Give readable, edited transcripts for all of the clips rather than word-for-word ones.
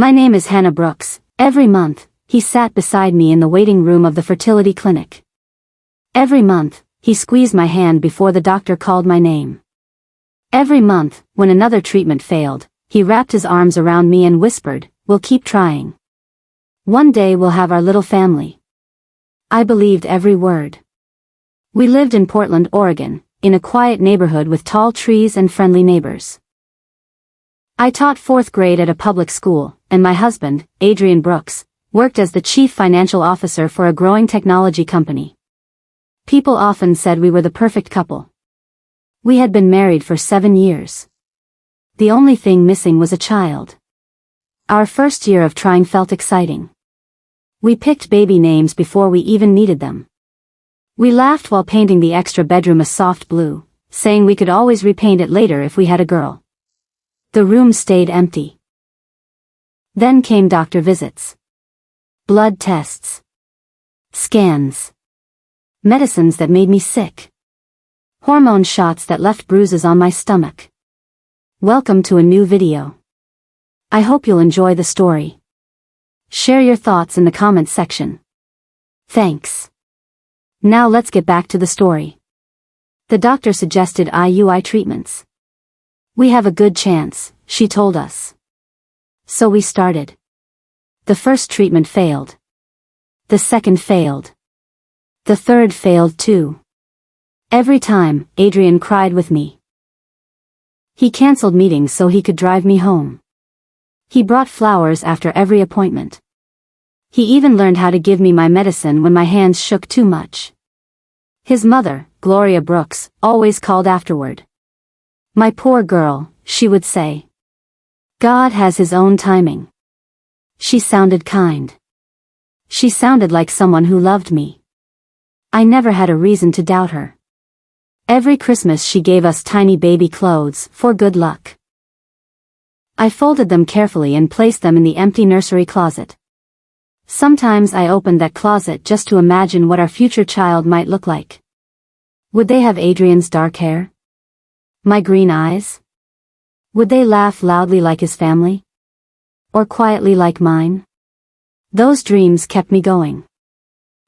My name is Hannah Brooks. Every month, he sat beside me in the waiting room of the fertility clinic. Every month, he squeezed my hand before the doctor called my name. Every month, when another treatment failed, he wrapped his arms around me and whispered, "We'll keep trying. One day we'll have our little family." I believed every word. We lived in Portland, Oregon, in a quiet neighborhood with tall trees and friendly neighbors. I taught 4th grade at a public school, and my husband, Adrian Brooks, worked as the chief financial officer for a growing technology company. People often said we were the perfect couple. We had been married for 7 years. The only thing missing was a child. Our first year of trying felt exciting. We picked baby names before we even needed them. We laughed while painting the extra bedroom a soft blue, saying we could always repaint it later if we had a girl. The room stayed empty. Then came doctor visits. Blood tests. Scans. Medicines that made me sick. Hormone shots that left bruises on my stomach. Welcome to a new video. I hope you'll enjoy the story. Share your thoughts in the comments section. Thanks. Now let's get back to the story. The doctor suggested IUI treatments. "We have a good chance," she told us. So we started. The first treatment failed. The second failed. The third failed too. Every time, Adrian cried with me. He canceled meetings so he could drive me home. He brought flowers after every appointment. He even learned how to give me my medicine when my hands shook too much. His mother, Gloria Brooks, always called afterward. "My poor girl," she would say. "God has his own timing." She sounded kind. She sounded like someone who loved me. I never had a reason to doubt her. Every Christmas she gave us tiny baby clothes for good luck. I folded them carefully and placed them in the empty nursery closet. Sometimes I opened that closet just to imagine what our future child might look like. Would they have Adrian's dark hair? My green eyes? Would they laugh loudly like his family? Or quietly like mine? Those dreams kept me going.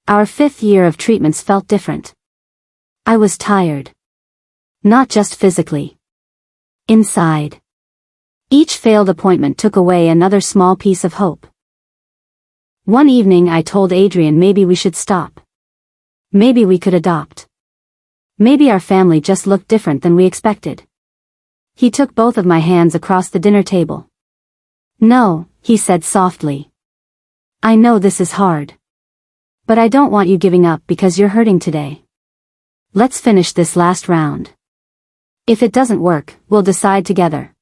Our 5th year of treatments felt different. I was tired. Not just physically. Inside. Each failed appointment took away another small piece of hope. One evening I told Adrian maybe we should stop. Maybe we could adopt. Maybe our family just looked different than we expected. He took both of my hands across the dinner table. "No," he said softly. "I know this is hard. But I don't want you giving up because you're hurting today. Let's finish this last round. If it doesn't work, we'll decide together."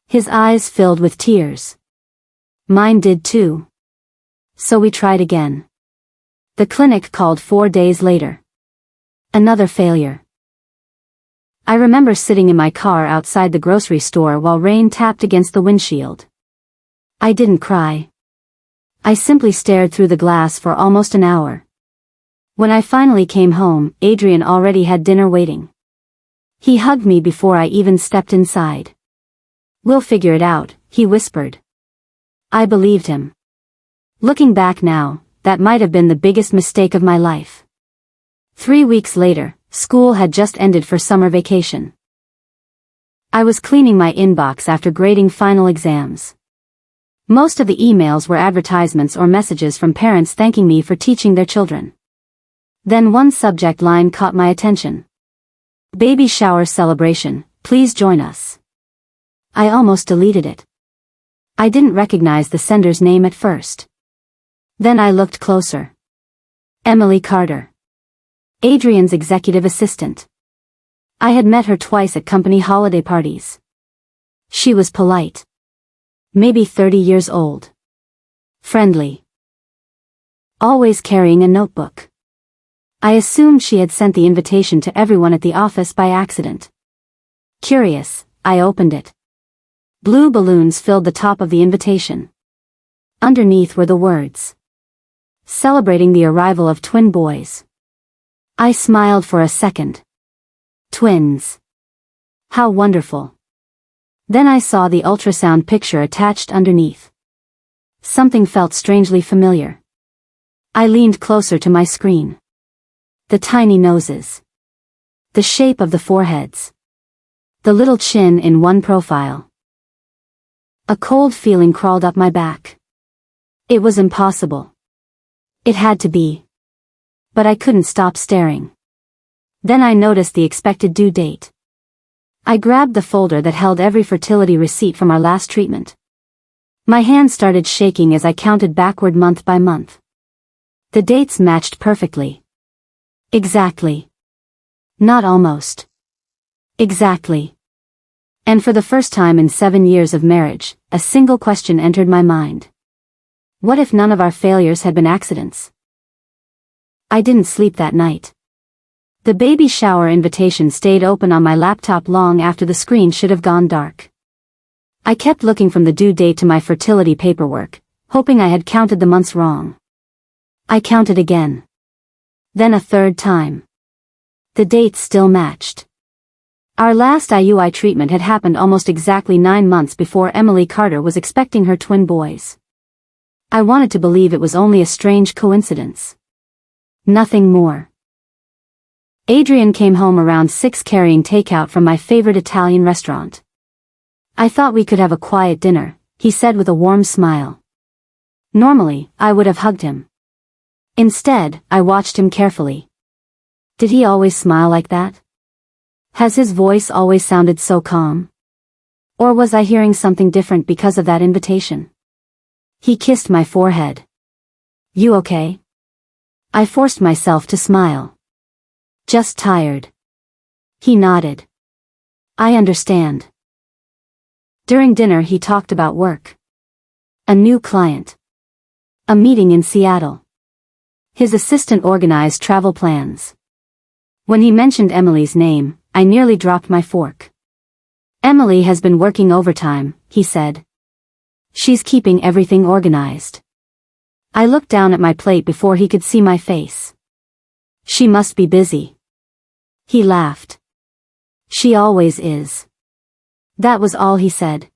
His eyes filled with tears. Mine did too. So we tried again. The clinic called 4 days later. Another failure. I remember sitting in my car outside the grocery store while rain tapped against the windshield. I didn't cry. I simply stared through the glass for almost an hour. When I finally came home, Adrian already had dinner waiting. He hugged me before I even stepped inside. "We'll figure it out," he whispered. I believed him. Looking back now, that might have been the biggest mistake of my life. 3 weeks later, school had just ended for summer vacation. I was cleaning my inbox after grading final exams. Most of the emails were advertisements or messages from parents thanking me for teaching their children. Then one subject line caught my attention. "Baby shower celebration, please join us." I almost deleted it. I didn't recognize the sender's name at first. Then I looked closer. Emily Carter. Adrian's executive assistant. I had met her twice at company holiday parties. She was polite. Maybe 30 years old. Friendly. Always carrying a notebook. I assumed she had sent the invitation to everyone at the office by accident. Curious, I opened it. Blue balloons filled the top of the invitation. Underneath were the words, "Celebrating the arrival of twin boys." I smiled for a second. Twins. How wonderful. Then I saw the ultrasound picture attached underneath. Something felt strangely familiar. I leaned closer to my screen. The tiny noses. The shape of the foreheads. The little chin in one profile. A cold feeling crawled up my back. It was impossible. It had to be. But I couldn't stop staring. Then I noticed the expected due date. I grabbed the folder that held every fertility receipt from our last treatment. My hand started shaking as I counted backward month by month. The dates matched perfectly. Exactly. Not almost. Exactly. And for the first time in 7 years of marriage, a single question entered my mind. What if none of our failures had been accidents? I didn't sleep that night. The baby shower invitation stayed open on my laptop long after the screen should have gone dark. I kept looking from the due date to my fertility paperwork, hoping I had counted the months wrong. I counted again. Then a third time. The dates still matched. Our last IUI treatment had happened almost exactly 9 months before Emily Carter was expecting her twin boys. I wanted to believe it was only a strange coincidence. Nothing more. Adrian came home around 6 carrying takeout from my favorite Italian restaurant. I thought we could have a quiet dinner, he said with a warm smile. Normally, I would have hugged him. Instead, I watched him carefully. Did he always smile like that? Has his voice always sounded so calm? Or was I hearing something different because of that invitation? He kissed my forehead. You okay? I forced myself to smile. Just tired. He nodded. I understand. During dinner he talked about work. A new client. A meeting in Seattle. His assistant organized travel plans. When he mentioned Emily's name, I nearly dropped my fork. Emily has been working overtime, he said. She's keeping everything organized. I looked down at my plate before he could see my face. She must be busy. He laughed. She always is. That was all he said.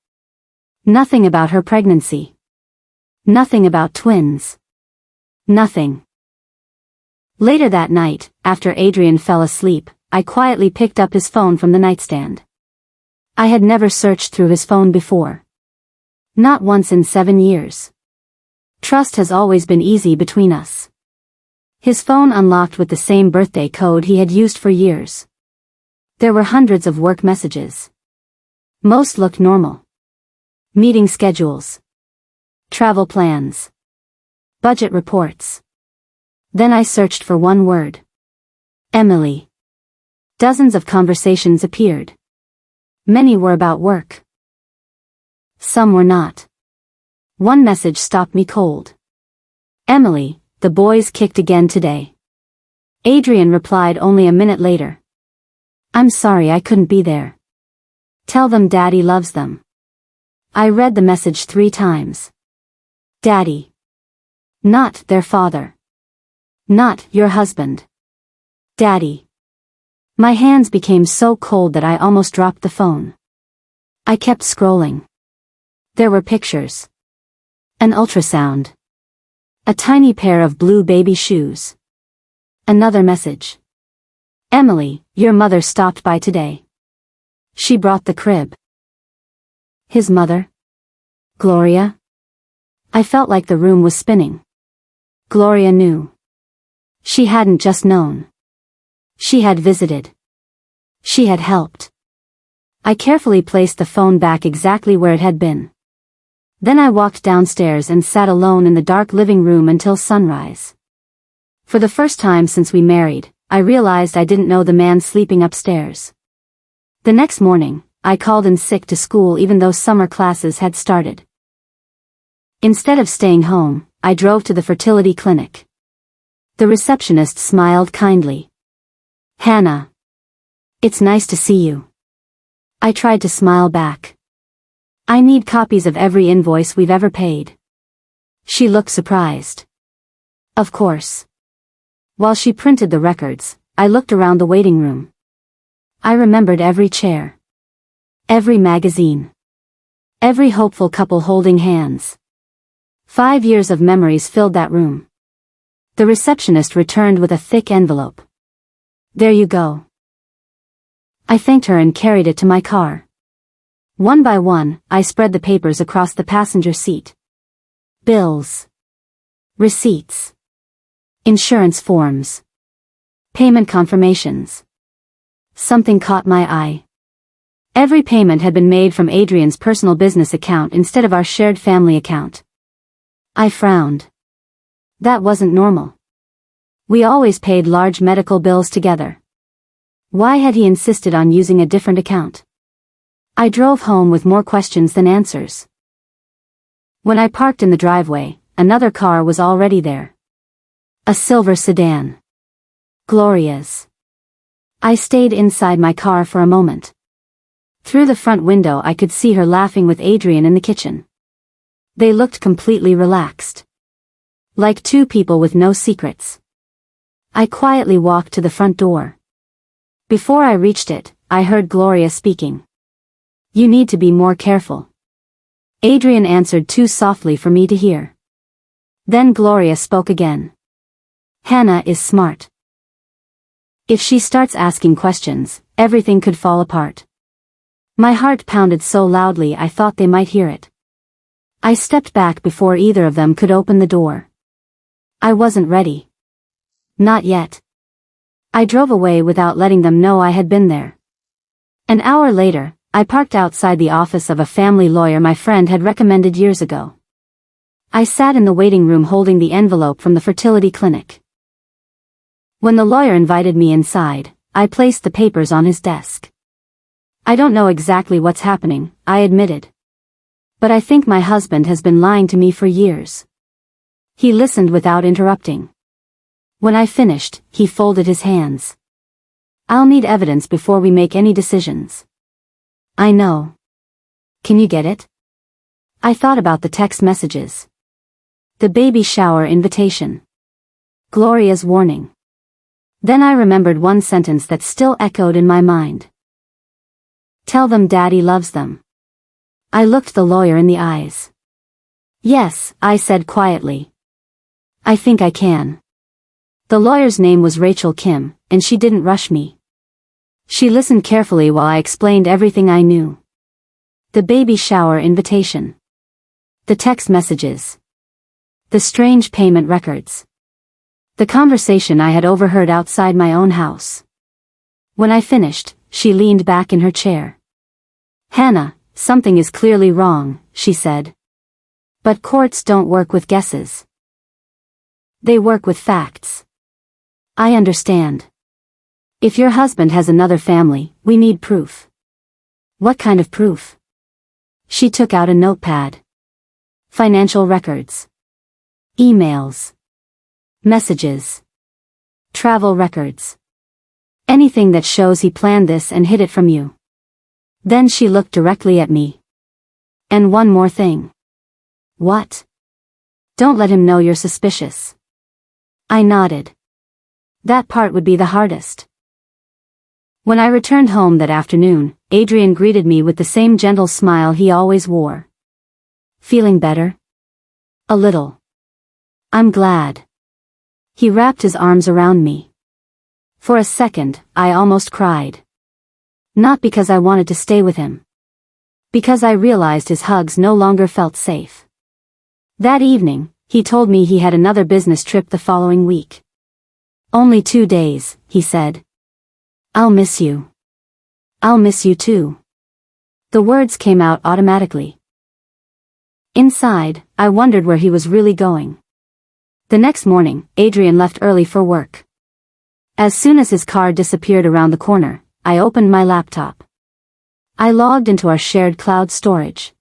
Nothing about her pregnancy. Nothing about twins. Nothing. Later that night, after Adrian fell asleep, I quietly picked up his phone from the nightstand. I had never searched through his phone before. Not once in 7 years. Trust has always been easy between us. His phone unlocked with the same birthday code he had used for years. There were hundreds of work messages. Most looked normal. Meeting schedules. Travel plans. Budget reports. Then I searched for one word. Emily. Dozens of conversations appeared. Many were about work. Some were not. One message stopped me cold. Emily, the boys kicked again today. Adrian replied only a minute later. I'm sorry I couldn't be there. Tell them Daddy loves them. I read the message 3 times. Daddy. Not their father. Not your husband. Daddy. My hands became so cold that I almost dropped the phone. I kept scrolling. There were pictures. An ultrasound. A tiny pair of blue baby shoes. Another message. Emily, your mother stopped by today. She brought the crib. His mother? Gloria? I felt like the room was spinning. Gloria knew. She hadn't just known. She had visited. She had helped. I carefully placed the phone back exactly where it had been. Then I walked downstairs and sat alone in the dark living room until sunrise. For the first time since we married, I realized I didn't know the man sleeping upstairs. The next morning, I called in sick to school even though summer classes had started. Instead of staying home, I drove to the fertility clinic. The receptionist smiled kindly. Hannah. It's nice to see you. I tried to smile back. I need copies of every invoice we've ever paid. She looked surprised. Of course. While she printed the records, I looked around the waiting room. I remembered every chair. Every magazine. Every hopeful couple holding hands. 5 years of memories filled that room. The receptionist returned with a thick envelope. "There you go." I thanked her and carried it to my car. One by one, I spread the papers across the passenger seat. Bills. Receipts. Insurance forms. Payment confirmations. Something caught my eye. Every payment had been made from Adrian's personal business account instead of our shared family account. I frowned. That wasn't normal. We always paid large medical bills together. Why had he insisted on using a different account? I drove home with more questions than answers. When I parked in the driveway, another car was already there. A silver sedan. Gloria's. I stayed inside my car for a moment. Through the front window I could see her laughing with Adrian in the kitchen. They looked completely relaxed. Like two people with no secrets. I quietly walked to the front door. Before I reached it, I heard Gloria speaking. "You need to be more careful." Adrian answered too softly for me to hear. Then Gloria spoke again. "Hannah is smart. If she starts asking questions, everything could fall apart." My heart pounded so loudly I thought they might hear it. I stepped back before either of them could open the door. I wasn't ready. Not yet. I drove away without letting them know I had been there. An hour later, I parked outside the office of a family lawyer my friend had recommended years ago. I sat in the waiting room holding the envelope from the fertility clinic. When the lawyer invited me inside, I placed the papers on his desk. "I don't know exactly what's happening," I admitted. "But I think my husband has been lying to me for years." He listened without interrupting. When I finished, he folded his hands. "I'll need evidence before we make any decisions." "I know. Can you get it?" I thought about the text messages. The baby shower invitation. Gloria's warning. Then I remembered one sentence that still echoed in my mind. "Tell them Daddy loves them." I looked the lawyer in the eyes. "Yes," I said quietly. "I think I can." The lawyer's name was Rachel Kim, and she didn't rush me. She listened carefully while I explained everything I knew. The baby shower invitation. The text messages. The strange payment records. The conversation I had overheard outside my own house. When I finished, she leaned back in her chair. "Hannah, something is clearly wrong," she said. "But courts don't work with guesses. They work with facts." "I understand. If your husband has another family, we need proof." "What kind of proof?" She took out a notepad. "Financial records. Emails. Messages. Travel records. Anything that shows he planned this and hid it from you." Then she looked directly at me. "And one more thing." "What?" "Don't let him know you're suspicious." I nodded. That part would be the hardest. When I returned home that afternoon, Adrian greeted me with the same gentle smile he always wore. "Feeling better?" "A little." "I'm glad." He wrapped his arms around me. For a second, I almost cried. Not because I wanted to stay with him. Because I realized his hugs no longer felt safe. That evening, he told me he had another business trip the following week. "Only 2 days," he said. "I'll miss you." "I'll miss you too." The words came out automatically. Inside, I wondered where he was really going. The next morning, Adrian left early for work. As soon as his car disappeared around the corner, I opened my laptop. I logged into our shared cloud storage.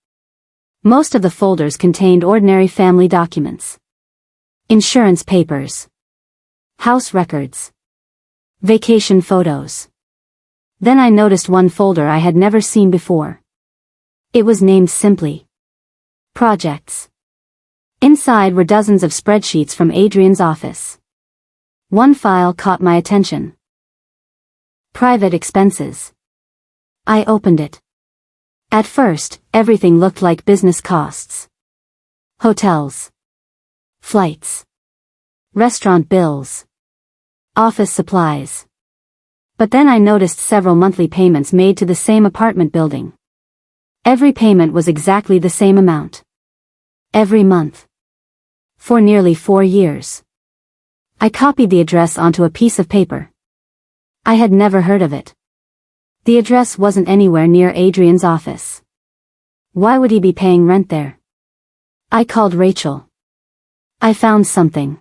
Most of the folders contained ordinary family documents. Insurance papers. House records. Vacation photos. Then I noticed one folder I had never seen before. It was named simply Projects. Inside were dozens of spreadsheets from Adrian's office. One file caught my attention. Private expenses. I opened it. At first, everything looked like business costs. Hotels. flights, restaurant bills, office supplies. But then I noticed several monthly payments made to the same apartment building. Every payment was exactly the same amount. Every month. For nearly 4 years. I copied the address onto a piece of paper. I had never heard of it. The address wasn't anywhere near Adrian's office. Why would he be paying rent there? I called Rachel. I found something.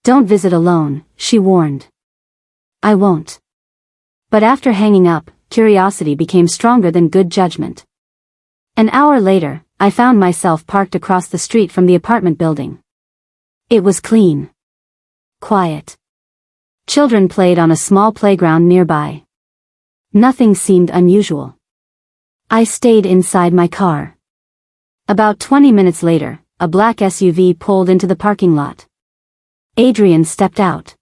Don't visit alone, she warned. I won't. But after hanging up, curiosity became stronger than good judgment. An hour later, I found myself parked across the street from the apartment building. It was clean. Quiet. Children played on a small playground nearby. Nothing seemed unusual. I stayed inside my car. About 20 minutes later, a black SUV pulled into the parking lot. Adrian stepped out.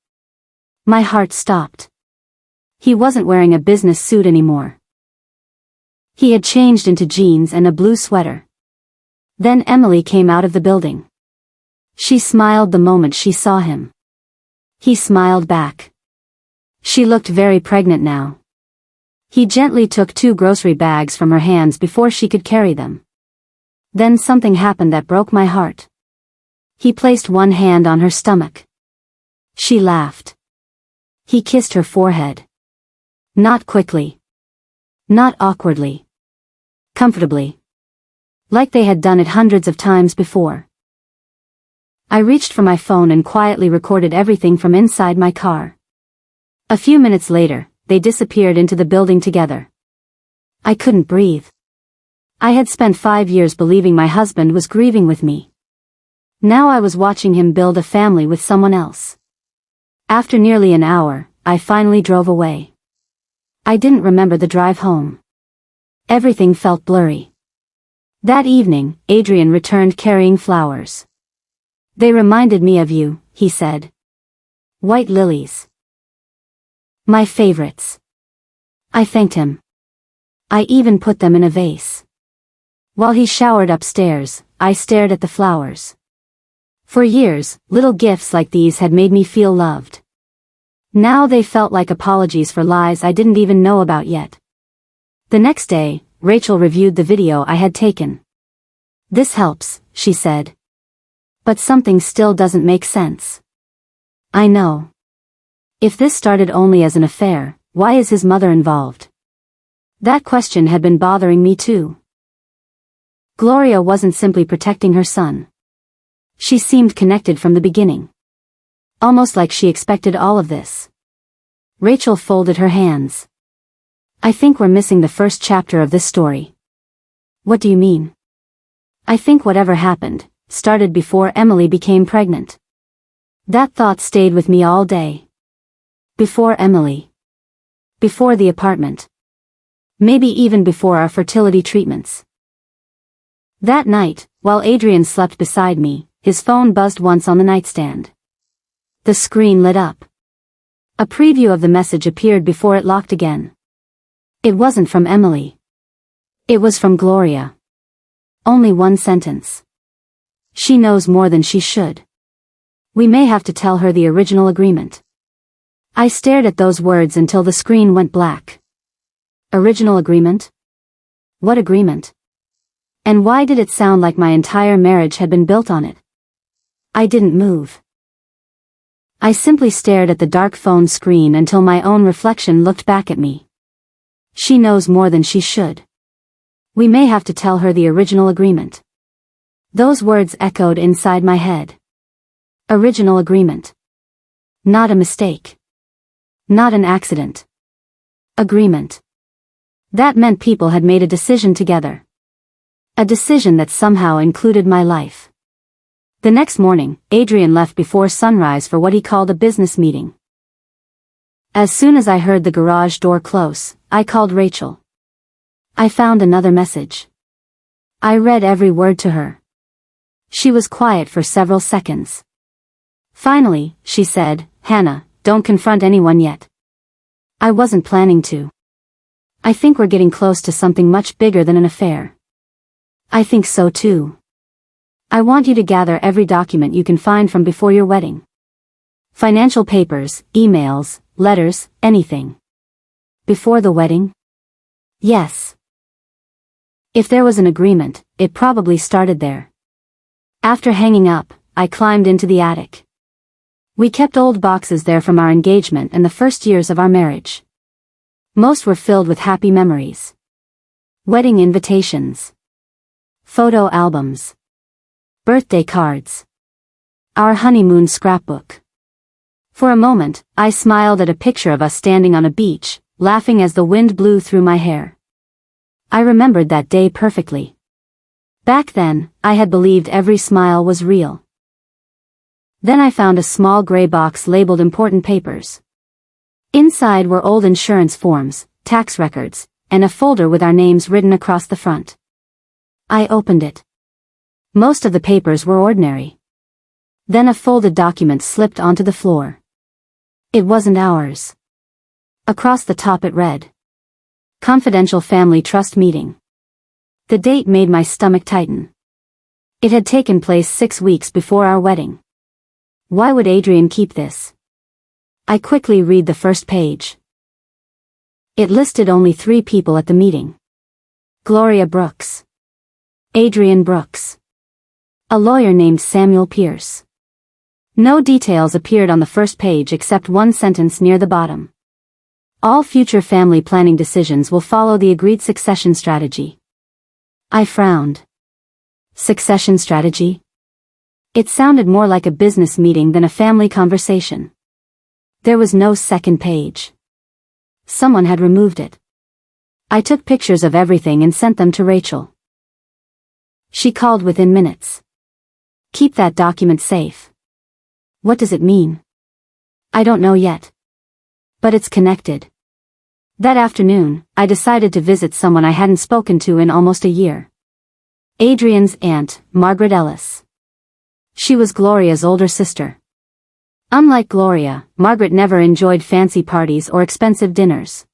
My heart stopped. He wasn't wearing a business suit anymore. He had changed into jeans and a blue sweater. Then Emily came out of the building. She smiled the moment she saw him. He smiled back. She looked very pregnant now. He gently took 2 grocery bags from her hands before she could carry them. Then something happened that broke my heart. He placed one hand on her stomach. She laughed. He kissed her forehead. Not quickly. Not awkwardly. Comfortably. Like they had done it hundreds of times before. I reached for my phone and quietly recorded everything from inside my car. A few minutes later, they disappeared into the building together. I couldn't breathe. I had spent 5 years believing my husband was grieving with me. Now I was watching him build a family with someone else. After nearly an hour, I finally drove away. I didn't remember the drive home. Everything felt blurry. That evening, Adrian returned carrying flowers. They reminded me of you, he said. White lilies. My favorites. I thanked him. I even put them in a vase. While he showered upstairs, I stared at the flowers. For years, little gifts like these had made me feel loved. Now they felt like apologies for lies I didn't even know about yet. The next day, Rachel reviewed the video I had taken. This helps, she said. But something still doesn't make sense. I know. If this started only as an affair, why is his mother involved? That question had been bothering me too. Gloria wasn't simply protecting her son. She seemed connected from the beginning. Almost like she expected all of this. Rachel folded her hands. I think we're missing the first chapter of this story. What do you mean? I think whatever happened started before Emily became pregnant. That thought stayed with me all day. Before Emily. Before the apartment. Maybe even before our fertility treatments. That night, while Adrian slept beside me, his phone buzzed once on the nightstand. The screen lit up. A preview of the message appeared before it locked again. It wasn't from Emily. It was from Gloria. Only one sentence. She knows more than she should. We may have to tell her the original agreement. I stared at those words until the screen went black. Original agreement? What agreement? And why did it sound like my entire marriage had been built on it? I didn't move. I simply stared at the dark phone screen until my own reflection looked back at me. She knows more than she should. We may have to tell her the original agreement. Those words echoed inside my head. Original agreement. Not a mistake. Not an accident. Agreement. That meant people had made a decision together. A decision that somehow included my life. The next morning, Adrian left before sunrise for what he called a business meeting. As soon as I heard the garage door close, I called Rachel. I found another message. I read every word to her. She was quiet for several seconds. Finally, she said, "Hannah, don't confront anyone yet." I wasn't planning to. I think we're getting close to something much bigger than an affair. I think so too. I want you to gather every document you can find from before your wedding. Financial papers, emails, letters, anything. Before the wedding? Yes. If there was an agreement, it probably started there. After hanging up, I climbed into the attic. We kept old boxes there from our engagement and the first years of our marriage. Most were filled with happy memories. Wedding invitations. Photo albums. Birthday cards. Our honeymoon scrapbook. For a moment, I smiled at a picture of us standing on a beach, laughing as the wind blew through my hair. I remembered that day perfectly. Back then, I had believed every smile was real. Then I found a small gray box labeled important papers. Inside were old insurance forms, tax records, and a folder with our names written across the front. I opened it. Most of the papers were ordinary. Then a folded document slipped onto the floor. It wasn't ours. Across the top it read, "Confidential Family Trust Meeting." The date made my stomach tighten. It had taken place 6 weeks before our wedding. Why would Adrian keep this? I quickly read the first page. It listed only 3 people at the meeting. Gloria Brooks. Adrian Brooks. A lawyer named Samuel Pierce. No details appeared on the first page except one sentence near the bottom. All future family planning decisions will follow the agreed succession strategy. I frowned. Succession strategy? It sounded more like a business meeting than a family conversation. There was no second page. Someone had removed it. I took pictures of everything and sent them to Rachel. She called within minutes. Keep that document safe. What does it mean? I don't know yet. But it's connected. That afternoon, I decided to visit someone I hadn't spoken to in almost a year. Adrian's aunt, Margaret Ellis. She was Gloria's older sister. Unlike Gloria, Margaret never enjoyed fancy parties or expensive dinners.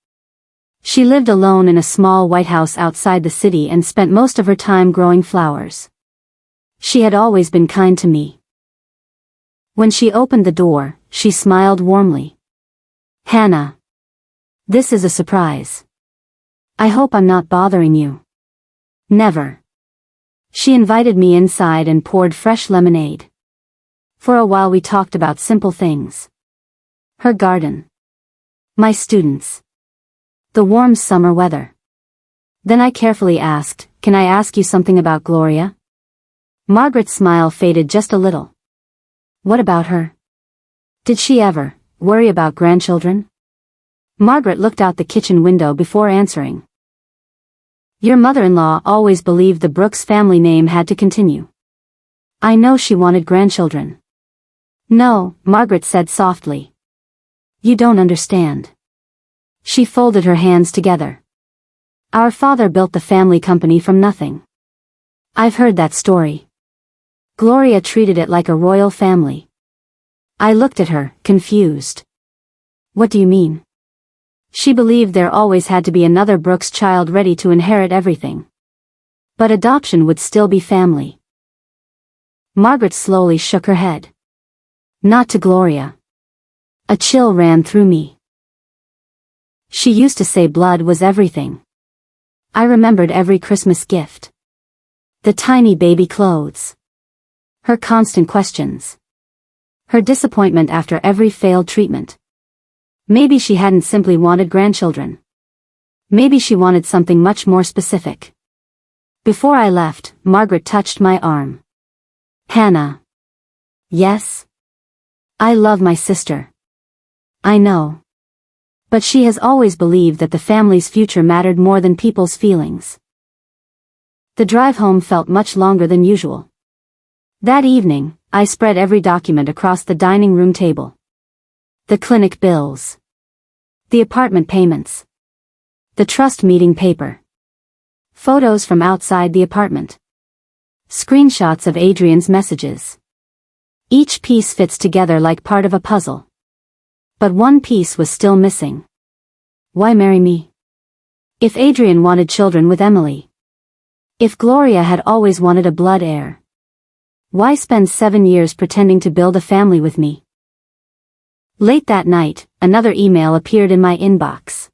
She lived alone in a small white house outside the city and spent most of her time growing flowers. She had always been kind to me. When she opened the door, she smiled warmly. "Hannah. This is a surprise. I hope I'm not bothering you." "Never." She invited me inside and poured fresh lemonade. For a while we talked about simple things. Her garden. My students. The warm summer weather. Then I carefully asked, "Can I ask you something about Gloria?" Margaret's smile faded just a little. "What about her? Did she ever worry about grandchildren?" Margaret looked out the kitchen window before answering. "Your mother-in-law always believed the Brooks family name had to continue. I know she wanted grandchildren." "No," Margaret said softly. "You don't understand." She folded her hands together. "Our father built the family company from nothing. I've heard that story. Gloria treated it like a royal family." I looked at her, confused. "What do you mean?" She believed there always had to be another Brooks child ready to inherit everything. But adoption would still be family. Margaret slowly shook her head. "Not to Gloria." A chill ran through me. She used to say blood was everything. I remembered every Christmas gift. The tiny baby clothes. Her constant questions. Her disappointment after every failed treatment. Maybe she hadn't simply wanted grandchildren. Maybe she wanted something much more specific. Before I left, Margaret touched my arm. "Hannah." "Yes?" "I love my sister." "I know. But she has always believed that the family's future mattered more than people's feelings." The drive home felt much longer than usual. That evening, I spread every document across the dining room table. The clinic bills. The apartment payments. The trust meeting paper. Photos from outside the apartment. Screenshots of Adrian's messages. Each piece fits together like part of a puzzle. But one piece was still missing. Why marry me? If Adrian wanted children with Emily. If Gloria had always wanted a blood heir. Why spend 7 years pretending to build a family with me? Late that night, another email appeared in my inbox.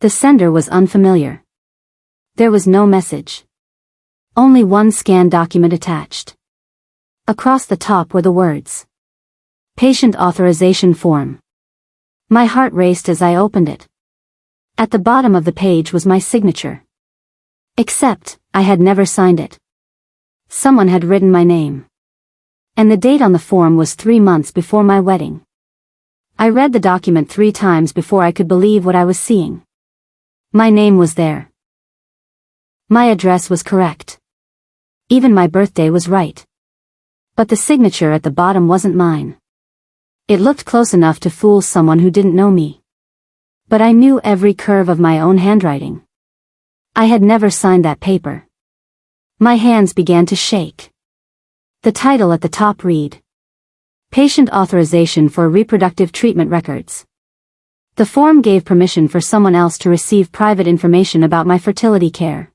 The sender was unfamiliar. There was no message. Only one scanned document attached. Across the top were the words, "Patient Authorization Form." My heart raced as I opened it. At the bottom of the page was my signature. Except, I had never signed it. Someone had written my name. And the date on the form was 3 months before my wedding. I read the document 3 times before I could believe what I was seeing. My name was there. My address was correct. Even my birthday was right. But the signature at the bottom wasn't mine. It looked close enough to fool someone who didn't know me. But I knew every curve of my own handwriting. I had never signed that paper. My hands began to shake. The title at the top read, "Patient Authorization for Reproductive Treatment Records." The form gave permission for someone else to receive private information about my fertility care.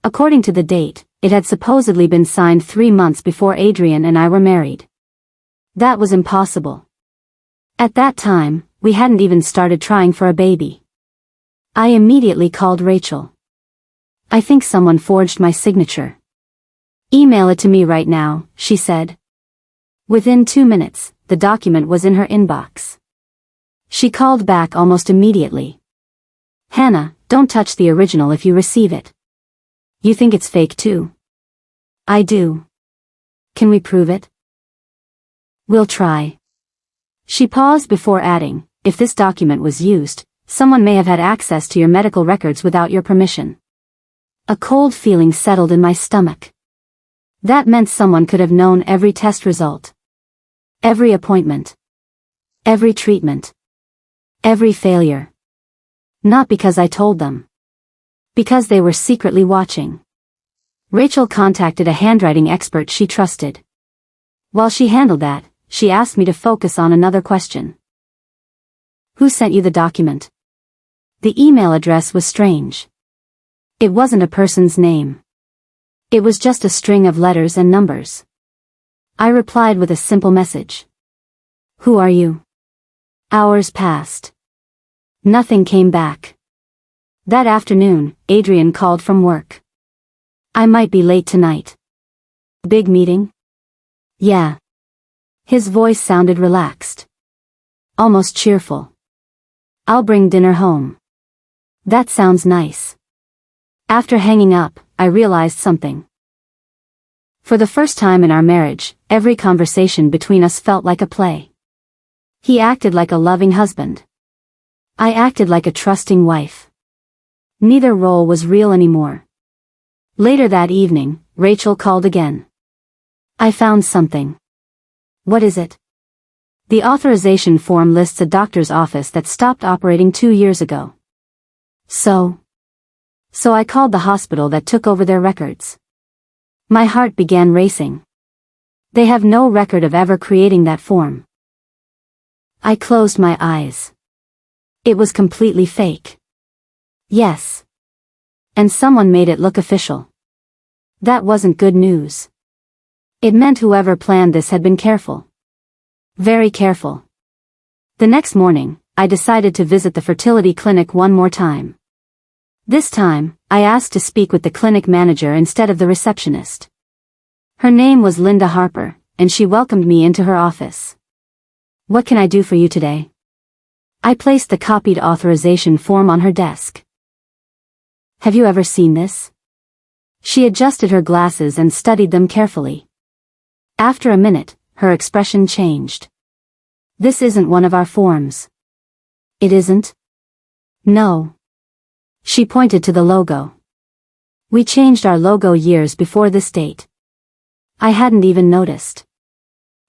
According to the date, it had supposedly been signed 3 months before Adrian and I were married. That was impossible. At that time, we hadn't even started trying for a baby. I immediately called Rachel. "I think someone forged my signature." "Email it to me right now," she said. Within 2 minutes, the document was in her inbox. She called back almost immediately. "Hannah, don't touch the original if you receive it." "You think it's fake too?" "I do." "Can we prove it?" "We'll try." She paused before adding, "If this document was used, someone may have had access to your medical records without your permission." A cold feeling settled in my stomach. That meant someone could have known every test result. Every appointment. Every treatment. Every failure. Not because I told them. Because they were secretly watching. Rachel contacted a handwriting expert she trusted. While she handled that, she asked me to focus on another question. "Who sent you the document?" The email address was strange. It wasn't a person's name. It was just a string of letters and numbers. I replied with a simple message. "Who are you?" Hours passed. Nothing came back. That afternoon, Adrian called from work. "I might be late tonight." "Big meeting?" "Yeah." His voice sounded relaxed. Almost cheerful. "I'll bring dinner home." "That sounds nice." After hanging up, I realized something. For the first time in our marriage, every conversation between us felt like a play. He acted like a loving husband. I acted like a trusting wife. Neither role was real anymore. Later that evening, Rachel called again. "I found something." "What is it?" "The authorization form lists a doctor's office that stopped operating 2 years ago." So I called the hospital that took over their records. My heart began racing. They have no record of ever creating that form. I closed my eyes. It was completely fake. Yes. And someone made it look official. That wasn't good news. It meant whoever planned this had been careful. Very careful. The next morning, I decided to visit the fertility clinic one more time. This time, I asked to speak with the clinic manager instead of the receptionist. Her name was Linda Harper, and she welcomed me into her office. "What can I do for you today?" I placed the copied authorization form on her desk. "Have you ever seen this?" She adjusted her glasses and studied them carefully. After a minute, her expression changed. "This isn't one of our forms." "It isn't?" "No." She pointed to the logo. "We changed our logo years before this date." I hadn't even noticed.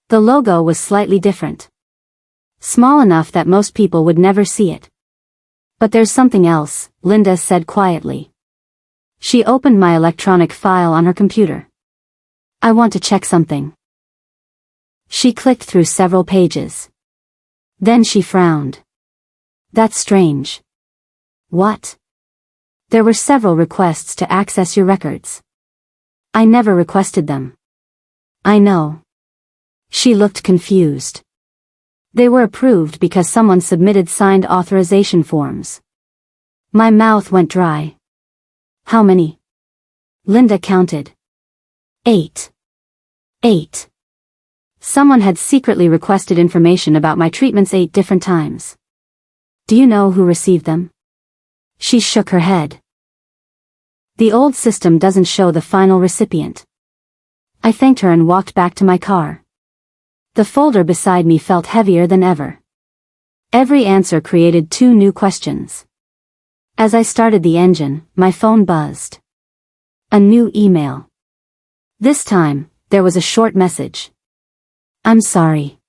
The logo was slightly different. Small enough that most people would never see it. "But there's something else," Linda said quietly. She opened my electronic file on her computer. "I want to check something." She clicked through several pages. Then she frowned. "That's strange." "What?" "There were several requests to access your records." "I never requested them." I know. She looked confused. They were approved because someone submitted signed authorization forms. My mouth went dry. How many? Linda counted. 8. 8. Someone had secretly requested information about my treatments 8 different times. Do you know who received them? She shook her head. The old system doesn't show the final recipient. I thanked her and walked back to my car. The folder beside me felt heavier than ever. Every answer created 2 new questions. As I started the engine, my phone buzzed. A new email. This time, there was a short message. I'm sorry.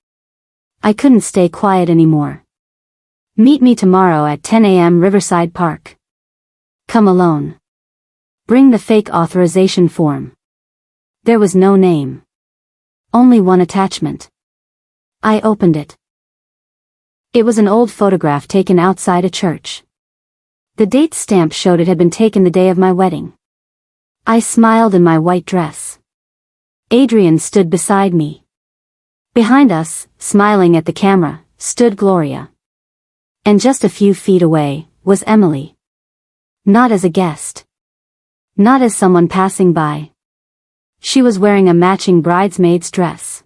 I couldn't stay quiet anymore. Meet me tomorrow at 10 a.m. Riverside Park. Come alone. Bring the fake authorization form. There was no name. Only one attachment. I opened it. It was an old photograph taken outside a church. The date stamp showed it had been taken the day of my wedding. I smiled in my white dress. Adrian stood beside me. Behind us, smiling at the camera, stood Gloria. And just a few feet away, was Emily. Not as a guest. Not as someone passing by. She was wearing a matching bridesmaid's dress.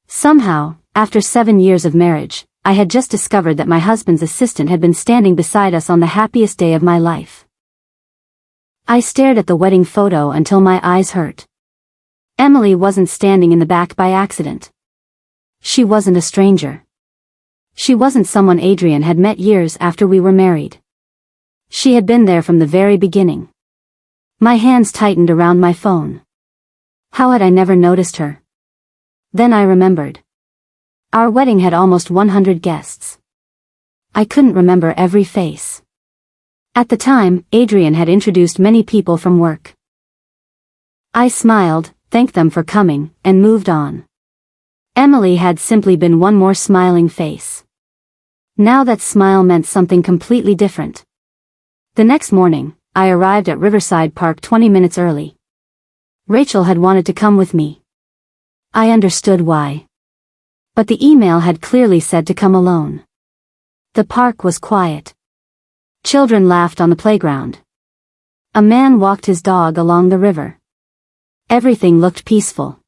Somehow, after 7 years of marriage, I had just discovered that my husband's assistant had been standing beside us on the happiest day of my life. I stared at the wedding photo until my eyes hurt. Emily wasn't standing in the back by accident. She wasn't a stranger. She wasn't someone Adrian had met years after we were married. She had been there from the very beginning. My hands tightened around my phone. How had I never noticed her? Then I remembered. Our wedding had almost 100 guests. I couldn't remember every face. At the time, Adrian had introduced many people from work. I smiled, thanked them for coming, and moved on. Emily had simply been one more smiling face. Now that smile meant something completely different. The next morning, I arrived at Riverside Park 20 minutes early. Rachel had wanted to come with me. I understood why. But the email had clearly said to come alone. The park was quiet. Children laughed on the playground. A man walked his dog along the river. Everything looked peaceful.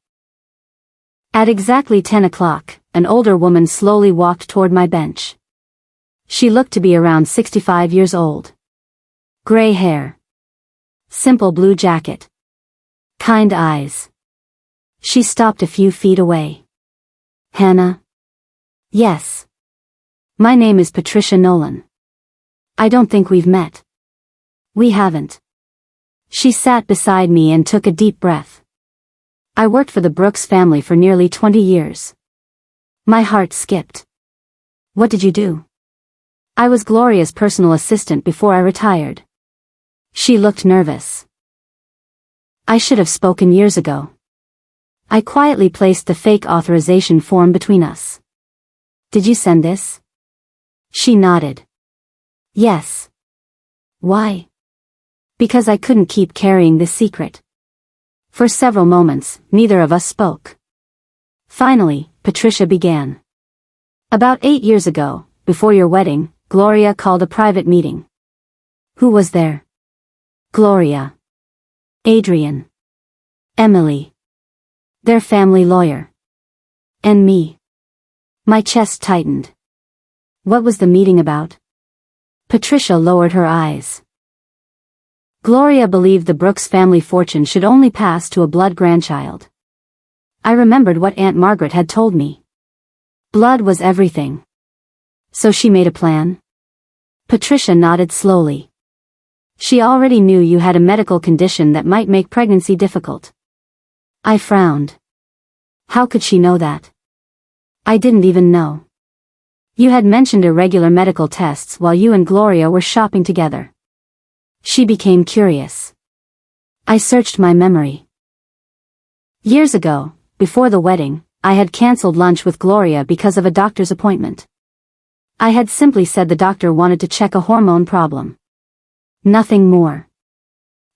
At exactly 10 o'clock, an older woman slowly walked toward my bench. She looked to be around 65 years old. Gray hair. Simple blue jacket. Kind eyes. She stopped a few feet away. Hannah? Yes. My name is Patricia Nolan. I don't think we've met. We haven't. She sat beside me and took a deep breath. I worked for the Brooks family for nearly 20 years. My heart skipped. What did you do? I was Gloria's personal assistant before I retired. She looked nervous. I should have spoken years ago. I quietly placed the fake authorization form between us. Did you send this? She nodded. Yes. Why? Because I couldn't keep carrying this secret. For several moments, neither of us spoke. Finally, Patricia began. About 8 years ago, before your wedding, Gloria called a private meeting. Who was there? Gloria. Adrian. Emily. Their family lawyer. And me. My chest tightened. What was the meeting about? Patricia lowered her eyes. Gloria believed the Brooks family fortune should only pass to a blood grandchild. I remembered what Aunt Margaret had told me. Blood was everything. So she made a plan? Patricia nodded slowly. She already knew you had a medical condition that might make pregnancy difficult. I frowned. How could she know that? I didn't even know. You had mentioned irregular medical tests while you and Gloria were shopping together. She became curious. I searched my memory. Years ago, before the wedding, I had canceled lunch with Gloria because of a doctor's appointment. I had simply said the doctor wanted to check a hormone problem. Nothing more.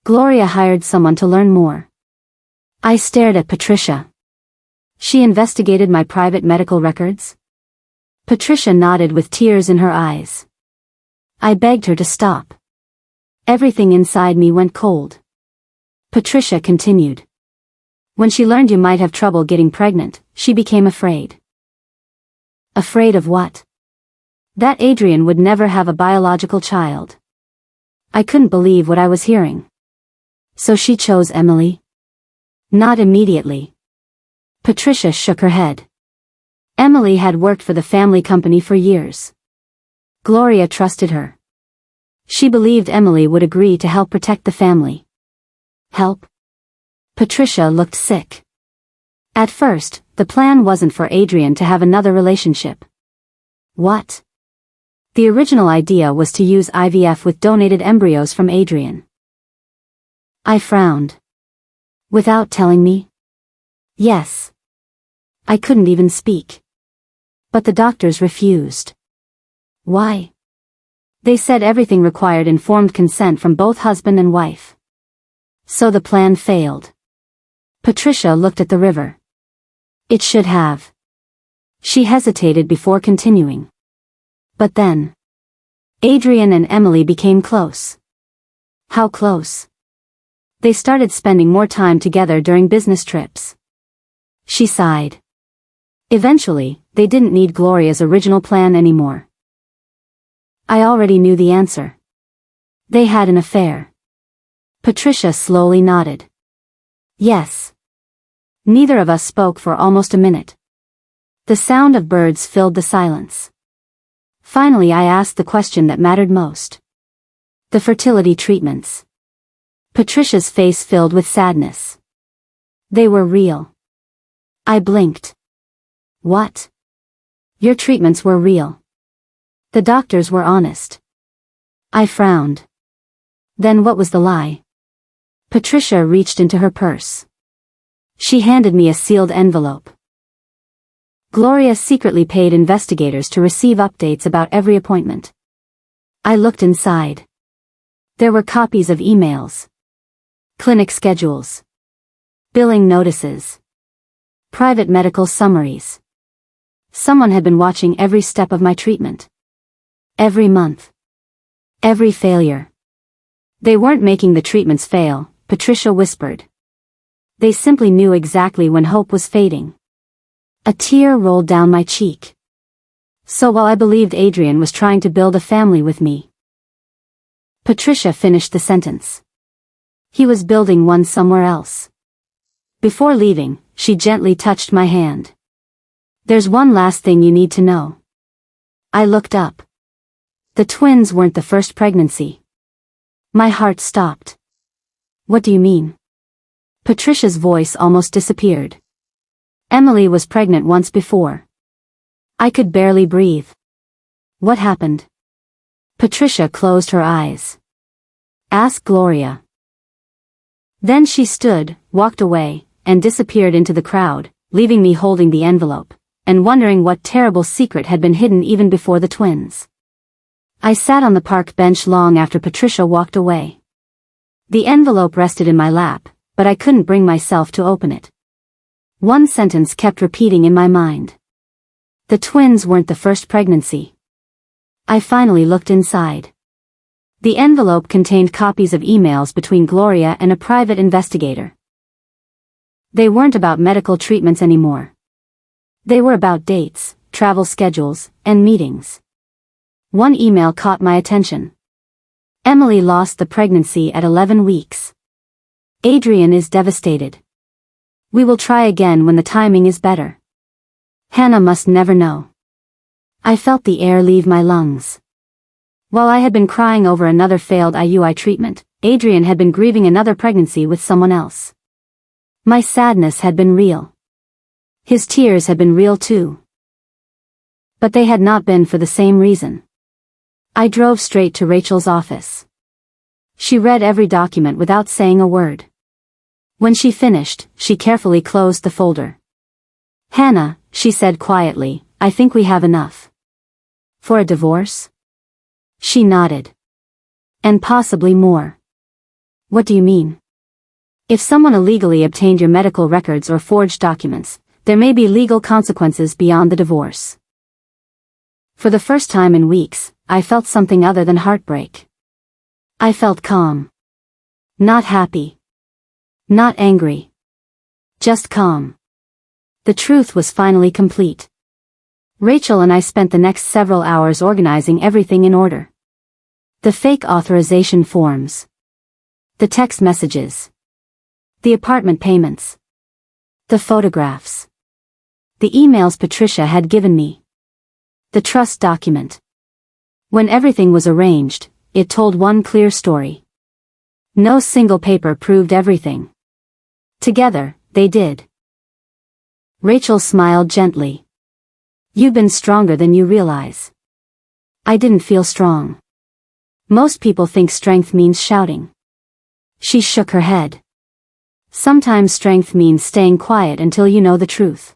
Gloria hired someone to learn more. I stared at Patricia. She investigated my private medical records? Patricia nodded with tears in her eyes. I begged her to stop. Everything inside me went cold. Patricia continued. When she learned you might have trouble getting pregnant, she became afraid. Afraid of what? That Adrian would never have a biological child. I couldn't believe what I was hearing. So she chose Emily? Not immediately. Patricia shook her head. Emily had worked for the family company for years. Gloria trusted her. She believed Emily would agree to help protect the family. Help? Patricia looked sick. At first, the plan wasn't for Adrian to have another relationship. What? The original idea was to use IVF with donated embryos from Adrian. I frowned. Without telling me? Yes. I couldn't even speak. But the doctors refused. Why? They said everything required informed consent from both husband and wife. So the plan failed. Patricia looked at the river. It should have. She hesitated before continuing. But then, Adrian and Emily became close. How close? They started spending more time together during business trips. She sighed. Eventually, they didn't need Gloria's original plan anymore. I already knew the answer. They had an affair. Patricia slowly nodded. Yes. Neither of us spoke for almost a minute. The sound of birds filled the silence. Finally I asked the question that mattered most. The fertility treatments. Patricia's face filled with sadness. They were real. I blinked. What? Your treatments were real. The doctors were honest. I frowned. Then what was the lie? Patricia reached into her purse. She handed me a sealed envelope. Gloria secretly paid investigators to receive updates about every appointment. I looked inside. There were copies of emails, clinic schedules, billing notices, private medical summaries. Someone had been watching every step of my treatment. Every month. Every failure. They weren't making the treatments fail, Patricia whispered. They simply knew exactly when hope was fading. A tear rolled down my cheek. So while I believed Adrian was trying to build a family with me, Patricia finished the sentence. He was building one somewhere else. Before leaving, she gently touched my hand. There's one last thing you need to know. I looked up. The twins weren't the first pregnancy. My heart stopped. What do you mean? Patricia's voice almost disappeared. Emily was pregnant once before. I could barely breathe. What happened? Patricia closed her eyes. Ask Gloria. Then she stood, walked away, and disappeared into the crowd, leaving me holding the envelope, and wondering what terrible secret had been hidden even before the twins. I sat on the park bench long after Patricia walked away. The envelope rested in my lap, but I couldn't bring myself to open it. One sentence kept repeating in my mind. The twins weren't the first pregnancy. I finally looked inside. The envelope contained copies of emails between Gloria and a private investigator. They weren't about medical treatments anymore. They were about dates, travel schedules, and meetings. One email caught my attention. Emily lost the pregnancy at 11 weeks. Adrian is devastated. We will try again when the timing is better. Hannah must never know. I felt the air leave my lungs. While I had been crying over another failed IUI treatment, Adrian had been grieving another pregnancy with someone else. My sadness had been real. His tears had been real too. But they had not been for the same reason. I drove straight to Rachel's office. She read every document without saying a word. When she finished, she carefully closed the folder. Hannah, she said quietly, I think we have enough. For a divorce? She nodded. And possibly more. What do you mean? If someone illegally obtained your medical records or forged documents, There may be legal consequences beyond the divorce. For the first time in weeks, I felt something other than heartbreak. I felt calm. Not happy. Not angry. Just calm. The truth was finally complete. Rachel and I spent the next several hours organizing everything in order. The fake authorization forms. The text messages. The apartment payments. The photographs. The emails Patricia had given me. The trust document. When everything was arranged, it told one clear story. No single paper proved everything. Together, they did. Rachel smiled gently. You've been stronger than you realize. I didn't feel strong. Most people think strength means shouting. She shook her head. Sometimes strength means staying quiet until you know the truth.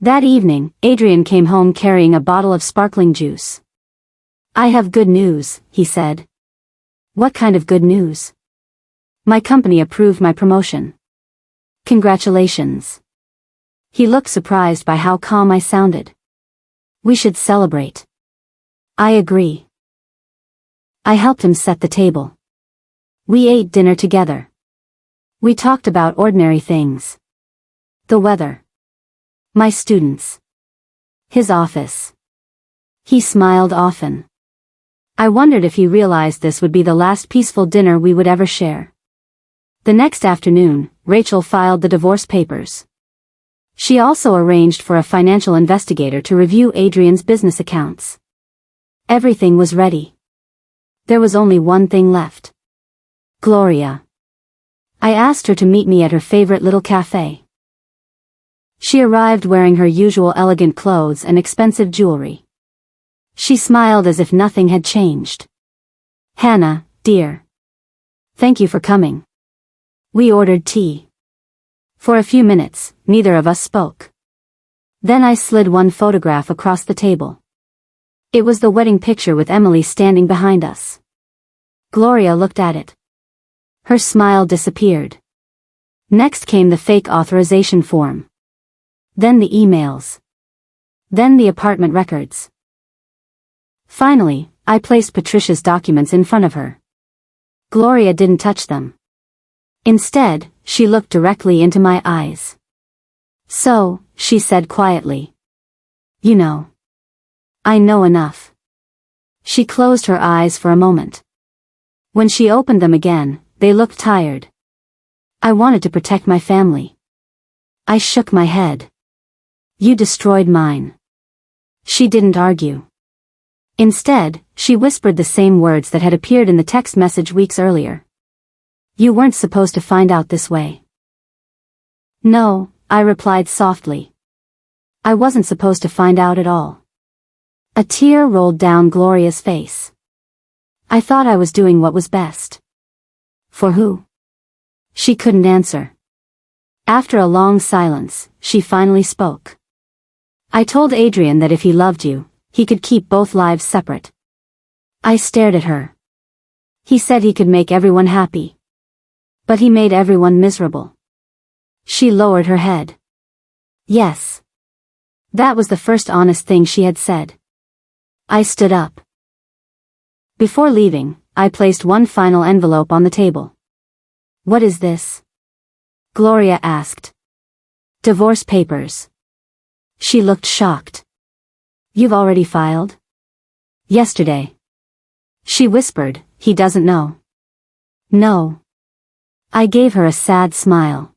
That evening, Adrian came home carrying a bottle of sparkling juice. I have good news, he said. What kind of good news? My company approved my promotion. Congratulations. He looked surprised by how calm I sounded. We should celebrate. I agree. I helped him set the table. We ate dinner together. We talked about ordinary things. The weather. My students. His office. He smiled often. I wondered if he realized this would be the last peaceful dinner we would ever share. The next afternoon, Rachel filed the divorce papers. She also arranged for a financial investigator to review Adrian's business accounts. Everything was ready. There was only one thing left. Gloria. I asked her to meet me at her favorite little cafe. She arrived wearing her usual elegant clothes and expensive jewelry. She smiled as if nothing had changed. Hannah, dear. Thank you for coming. We ordered tea. For a few minutes, neither of us spoke. Then I slid one photograph across the table. It was the wedding picture with Emily standing behind us. Gloria looked at it. Her smile disappeared. Next came the fake authorization form. Then the emails. Then the apartment records. Finally, I placed Patricia's documents in front of her. Gloria didn't touch them. Instead, she looked directly into my eyes. So, she said quietly. You know. I know enough. She closed her eyes for a moment. When she opened them again, they looked tired. I wanted to protect my family. I shook my head. You destroyed mine. She didn't argue. Instead, she whispered the same words that had appeared in the text message weeks earlier. You weren't supposed to find out this way. No, I replied softly. I wasn't supposed to find out at all. A tear rolled down Gloria's face. I thought I was doing what was best. For who? She couldn't answer. After a long silence, she finally spoke. I told Adrian that if he loved you, he could keep both lives separate. I stared at her. He said he could make everyone happy. But he made everyone miserable. She lowered her head. Yes. That was the first honest thing she had said. I stood up. Before leaving, I placed one final envelope on the table. What is this? Gloria asked. Divorce papers. She looked shocked. You've already filed? Yesterday. She whispered, he doesn't know. No. I gave her a sad smile.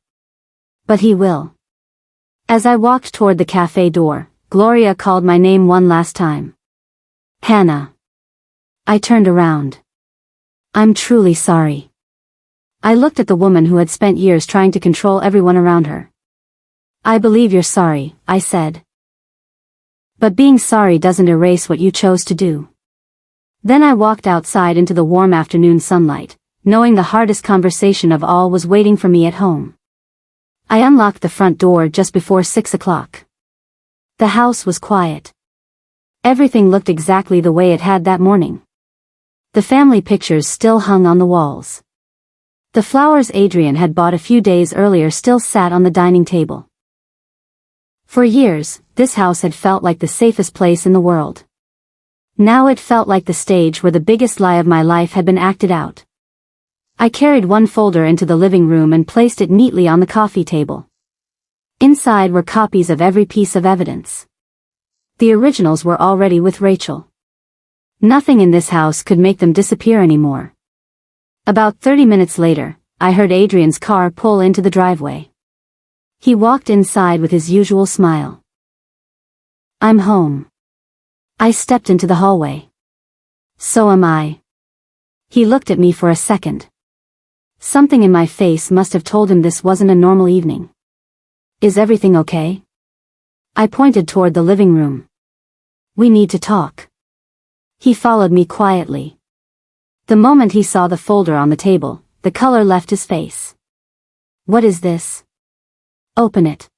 But he will. As I walked toward the cafe door, Gloria called my name one last time. Hannah. I turned around. I'm truly sorry. I looked at the woman who had spent years trying to control everyone around her. I believe you're sorry, I said. But being sorry doesn't erase what you chose to do. Then I walked outside into the warm afternoon sunlight, knowing the hardest conversation of all was waiting for me at home. I unlocked the front door just before 6 o'clock. The house was quiet. Everything looked exactly the way it had that morning. The family pictures still hung on the walls. The flowers Adrian had bought a few days earlier still sat on the dining table. For years, this house had felt like the safest place in the world. Now it felt like the stage where the biggest lie of my life had been acted out. I carried one folder into the living room and placed it neatly on the coffee table. Inside were copies of every piece of evidence. The originals were already with Rachel. Nothing in this house could make them disappear anymore. About 30 minutes later, I heard Adrian's car pull into the driveway. He walked inside with his usual smile. "I'm home." I stepped into the hallway. "So am I." He looked at me for a second. Something in my face must have told him this wasn't a normal evening. "Is everything okay?" I pointed toward the living room. "We need to talk." He followed me quietly. The moment he saw the folder on the table, the color left his face. "What is this?" "Open it."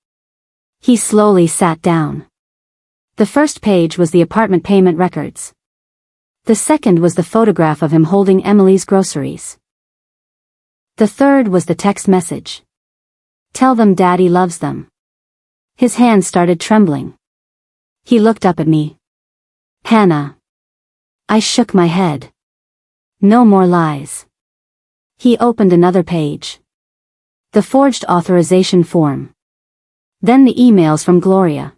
He slowly sat down. The first page was the apartment payment records. The second was the photograph of him holding Emily's groceries. The third was the text message. "Tell them Daddy loves them." His hand started trembling. He looked up at me. "Hannah." I shook my head. "No more lies." He opened another page. The forged authorization form. Then the emails from Gloria.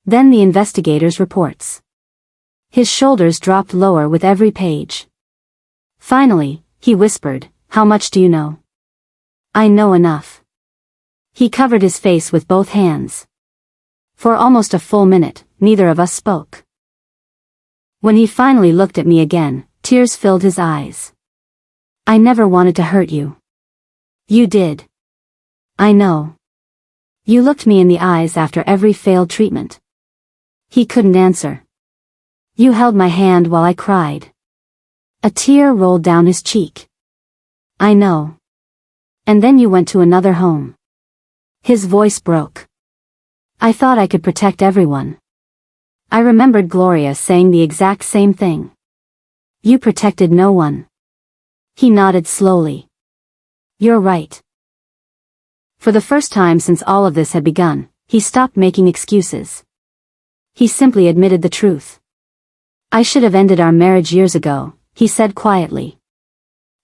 Then the investigators' reports. His shoulders dropped lower with every page. Finally, he whispered, "How much do you know?" "I know enough." He covered his face with both hands. For almost a full minute, neither of us spoke. When he finally looked at me again, tears filled his eyes. "I never wanted to hurt you." "You did." "I know. You looked me in the eyes after every failed treatment." He couldn't answer. "You held my hand while I cried." A tear rolled down his cheek. "I know. And then you went to another home." His voice broke. "I thought I could protect everyone." I remembered Gloria saying the exact same thing. "You protected no one." He nodded slowly. "You're right." For the first time since all of this had begun, he stopped making excuses. He simply admitted the truth. "I should have ended our marriage years ago," he said quietly.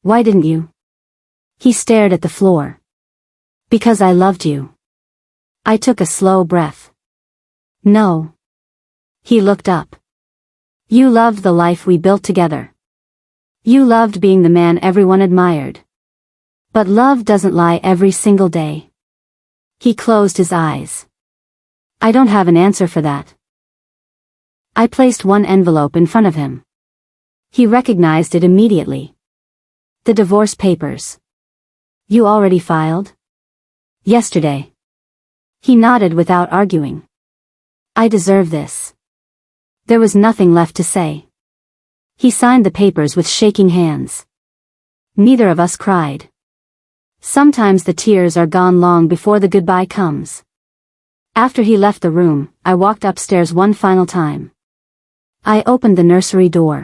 "Why didn't you?" He stared at the floor. "Because I loved you." I took a slow breath. "No." He looked up. "You loved the life we built together. You loved being the man everyone admired. But love doesn't lie every single day." He closed his eyes. "I don't have an answer for that." I placed one envelope in front of him. He recognized it immediately. "The divorce papers." "You already filed?" "Yesterday." He nodded without arguing. "I deserve this." There was nothing left to say. He signed the papers with shaking hands. Neither of us cried. Sometimes the tears are gone long before the goodbye comes. After he left the room, I walked upstairs one final time. I opened the nursery door.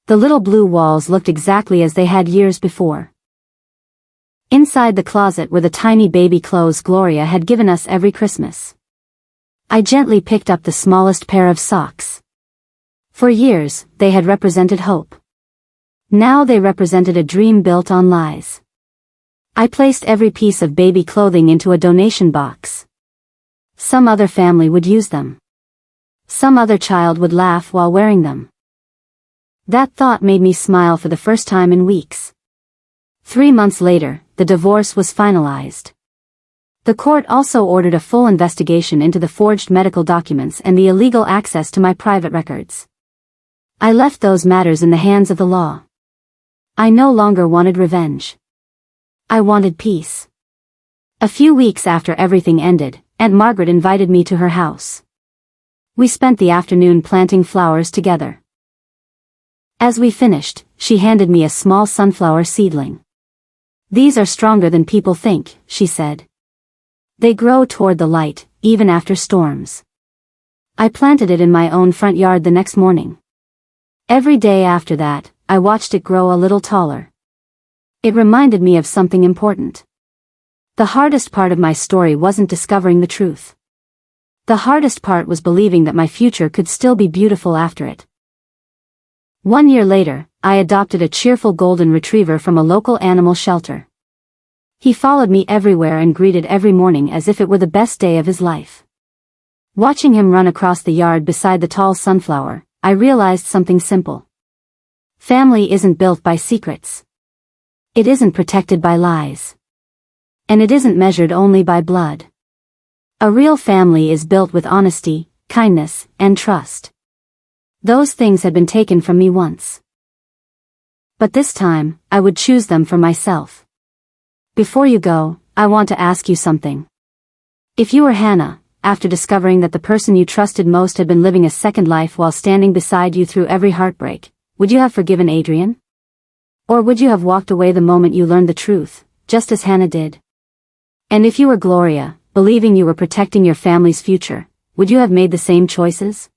The little blue walls looked exactly as they had years before. Inside the closet were the tiny baby clothes Gloria had given us every Christmas. I gently picked up the smallest pair of socks. For years, they had represented hope. Now they represented a dream built on lies. I placed every piece of baby clothing into a donation box. Some other family would use them. Some other child would laugh while wearing them. That thought made me smile for the first time in weeks. 3 months later, the divorce was finalized. The court also ordered a full investigation into the forged medical documents and the illegal access to my private records. I left those matters in the hands of the law. I no longer wanted revenge. I wanted peace. A few weeks after everything ended, Aunt Margaret invited me to her house. We spent the afternoon planting flowers together. As we finished, she handed me a small sunflower seedling. "These are stronger than people think," she said. "They grow toward the light, even after storms." I planted it in my own front yard the next morning. Every day after that, I watched it grow a little taller. It reminded me of something important. The hardest part of my story wasn't discovering the truth. The hardest part was believing that my future could still be beautiful after it. 1 year later, I adopted a cheerful golden retriever from a local animal shelter. He followed me everywhere and greeted every morning as if it were the best day of his life. Watching him run across the yard beside the tall sunflower, I realized something simple. Family isn't built by secrets. It isn't protected by lies. And it isn't measured only by blood. A real family is built with honesty, kindness, and trust. Those things had been taken from me once. But this time, I would choose them for myself. Before you go, I want to ask you something. If you were Hannah, after discovering that the person you trusted most had been living a second life while standing beside you through every heartbreak, would you have forgiven Adrian? Or would you have walked away the moment you learned the truth, just as Hannah did? And if you were Gloria, believing you were protecting your family's future, would you have made the same choices?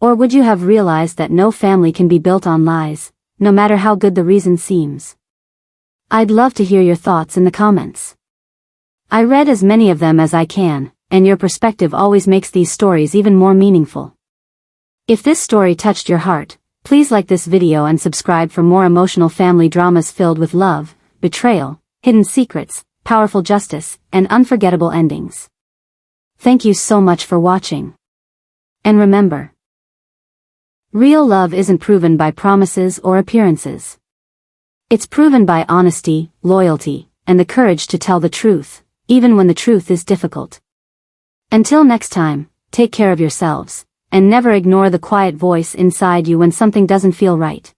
Or would you have realized that no family can be built on lies, no matter how good the reason seems? I'd love to hear your thoughts in the comments. I read as many of them as I can, and your perspective always makes these stories even more meaningful. If this story touched your heart, please like this video and subscribe for more emotional family dramas filled with love, betrayal, hidden secrets, powerful justice, and unforgettable endings. Thank you so much for watching. And remember, real love isn't proven by promises or appearances. It's proven by honesty, loyalty, and the courage to tell the truth, even when the truth is difficult. Until next time, take care of yourselves, and never ignore the quiet voice inside you when something doesn't feel right.